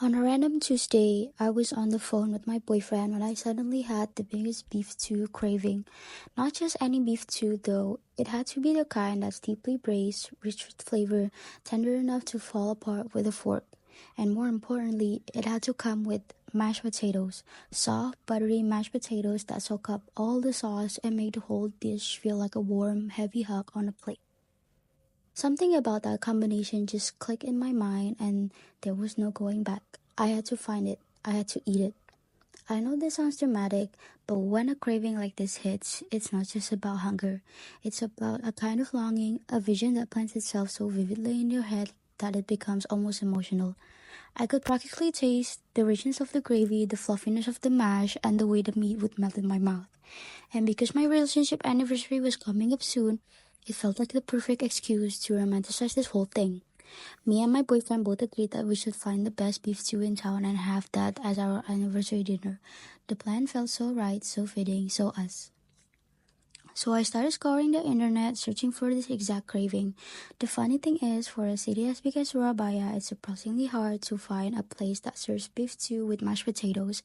On a random Tuesday, I was on the phone with my boyfriend when I suddenly had the biggest beef stew craving. Not just any beef stew, though. It had to be the kind that's deeply braised, rich with flavor, tender enough to fall apart with a fork. And more importantly, it had to come with mashed potatoes. Soft, buttery mashed potatoes that soak up all the sauce and make the whole dish feel like a warm, heavy hug on a plate. Something about that combination just clicked in my mind, and there was no going back. I had to find it. I had to eat it. I know this sounds dramatic, but when a craving like this hits, it's not just about hunger. It's about a kind of longing, a vision that plants itself so vividly in your head that it becomes almost emotional. I could practically taste the richness of the gravy, the fluffiness of the mash, and the way the meat would melt in my mouth. And because my relationship anniversary was coming up soon, it felt like the perfect excuse to romanticize this whole thing. Me and my boyfriend both agreed that we should find the best beef stew in town and have that as our anniversary dinner. The plan felt so right, so fitting, so us. So I started scouring the internet searching for this exact craving. The funny thing is, for a city as big as Surabaya, it's surprisingly hard to find a place that serves beef stew with mashed potatoes.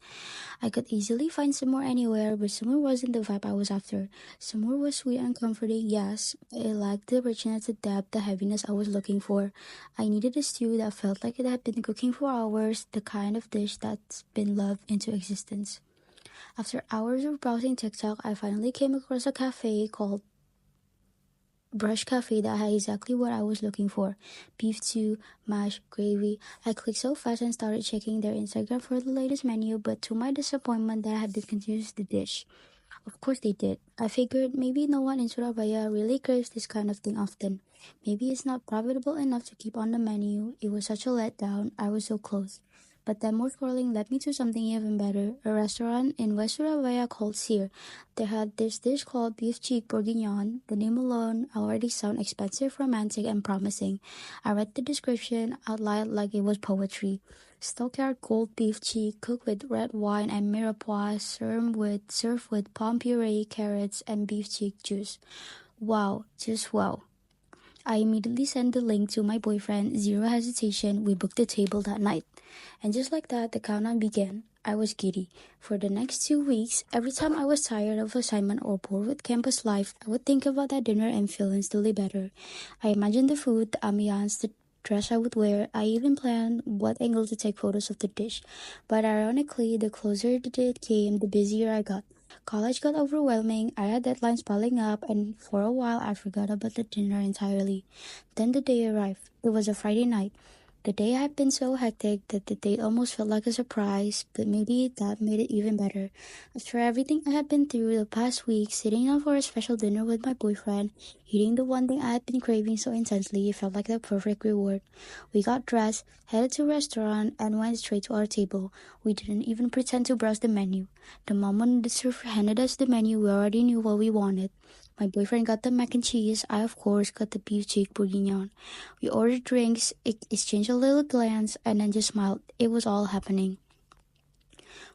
I could easily find Samur anywhere, but Samur wasn't the vibe I was after. Samur was sweet and comforting, yes. It lacked the richness, the depth, the heaviness I was looking for. I needed a stew that felt like it had been cooking for hours, the kind of dish that's been loved into existence. After hours of browsing TikTok, I finally came across a cafe called Brush Cafe that had exactly what I was looking for: beef stew, mash, gravy. I clicked so fast and started checking their Instagram for the latest menu, but to my disappointment, they had discontinued the dish. Of course they did. I figured maybe no one in Surabaya really craves this kind of thing often. Maybe it's not profitable enough to keep on the menu. It was such a letdown. I was so close. But then more scrolling led me to something even better, a restaurant in West Surabaya called Sear. They had this dish called beef cheek bourguignon. The name alone already sounded expensive, romantic, and promising. I read the description out loud like it was poetry. Stockyard cold beef cheek cooked with red wine and mirepoix, served with palm puree, carrots, and beef cheek juice. Wow, just wow. I immediately sent the link to my boyfriend. Zero hesitation, we booked the table that night. And just like that, the countdown began. I was giddy. For the next 2 weeks, every time I was tired of assignment or bored with campus life, I would think about that dinner and feel instantly better. I imagined the food, the ambiance, the dress I would wear. I even planned what angle to take photos of the dish. But ironically, the closer the date came, the busier I got. College got overwhelming, I had deadlines piling up, and for a while I forgot about the dinner entirely. Then the day arrived. It was a Friday night. The day had been so hectic that the date almost felt like a surprise, but maybe that made it even better. After everything I had been through the past week, sitting down for a special dinner with my boyfriend, eating the one thing I had been craving so intensely, it felt like the perfect reward. We got dressed, headed to a restaurant, and went straight to our table. We didn't even pretend to browse the menu. The moment the server handed us the menu, we already knew what we wanted. My boyfriend got the mac and cheese. I, of course, got the beef cheek bourguignon. We ordered drinks, exchanged a little glance, and then just smiled. It was all happening.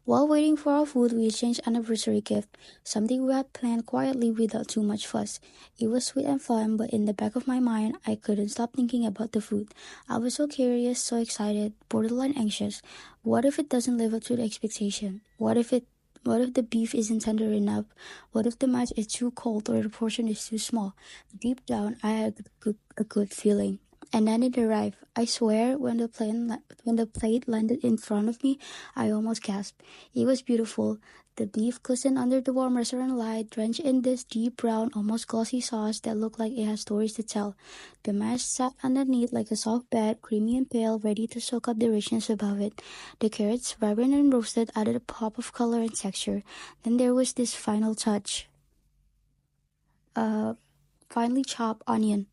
While waiting for our food, we exchanged an anniversary gift, something we had planned quietly without too much fuss. It was sweet and fun, but in the back of my mind, I couldn't stop thinking about the food. I was so curious, so excited, borderline anxious. What if it doesn't live up to the expectation? What if the beef isn't tender enough? What if the mash is too cold or the portion is too small? Deep down, I had a good feeling. And then it arrived. I swear, when the plate landed in front of me, I almost gasped. It was beautiful. The beef glistened under the warm restaurant light, drenched in this deep brown, almost glossy sauce that looked like it had stories to tell. The mash sat underneath like a soft bed, creamy and pale, ready to soak up the richness above it. The carrots, vibrant and roasted, added a pop of color and texture. Then there was this final touch, a finely chopped onion.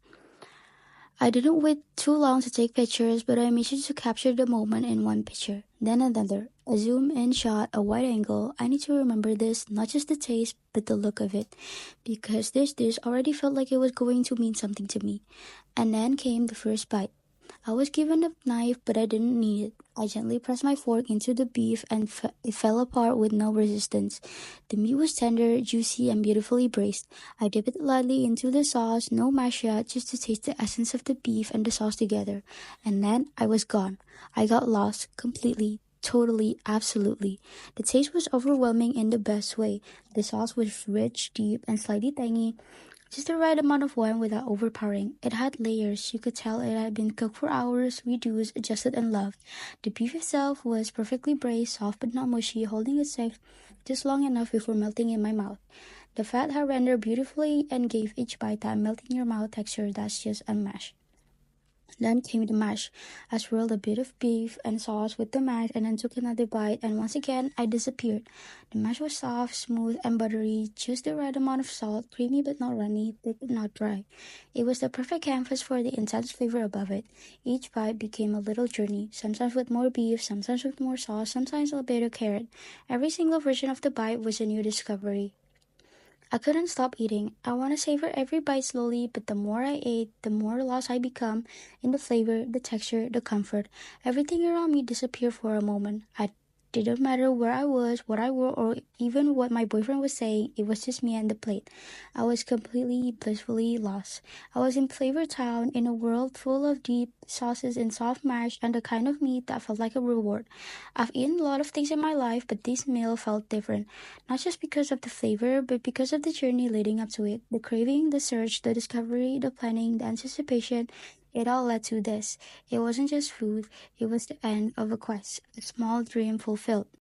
I didn't wait too long to take pictures, but I made sure to capture the moment in one picture, then another. A zoom in shot, a wide angle. I need to remember this, not just the taste, but the look of it, because this dish already felt like it was going to mean something to me. And then came the first bite. I was given a knife, but I didn't need it. I gently pressed my fork into the beef and it fell apart with no resistance. The meat was tender, juicy, and beautifully braised. I dipped it lightly into the sauce, no mash yet, just to taste the essence of the beef and the sauce together. And then I was gone. I got lost completely. Totally, absolutely. The taste was overwhelming in the best way. The sauce was rich, deep, and slightly tangy, just the right amount of wine without overpowering. It had layers. You could tell it had been cooked for hours, reduced, adjusted, and loved. The beef itself was perfectly braised, soft but not mushy, holding its shape just long enough before melting in my mouth. The fat had rendered beautifully and gave each bite that melt in your mouth texture that's just unmatched. Then came the mash. I swirled a bit of beef and sauce with the mash and then took another bite, and once again I disappeared. The mash was soft, smooth, and buttery, just the right amount of salt, creamy but not runny, thick but not dry. It was the perfect canvas for the intense flavor above it. Each bite became a little journey, sometimes with more beef, sometimes with more sauce, sometimes a bit of carrot. Every single version of the bite was a new discovery. I couldn't stop eating. I want to savor every bite slowly, but the more I ate, the more lost I become in the flavor, the texture, the comfort. Everything around me disappeared for a moment. I didn't matter where I was, what I wore, or even what my boyfriend was saying. It was just me and the plate. I was completely, blissfully lost. I was in Flavor Town, in a world full of deep sauces and soft mash and the kind of meat that felt like a reward. I've eaten a lot of things in my life, but this meal felt different. Not just because of the flavor, but because of the journey leading up to it. The craving, the search, the discovery, the planning, the anticipation. It all led to this. It wasn't just food, it was the end of a quest, a small dream fulfilled.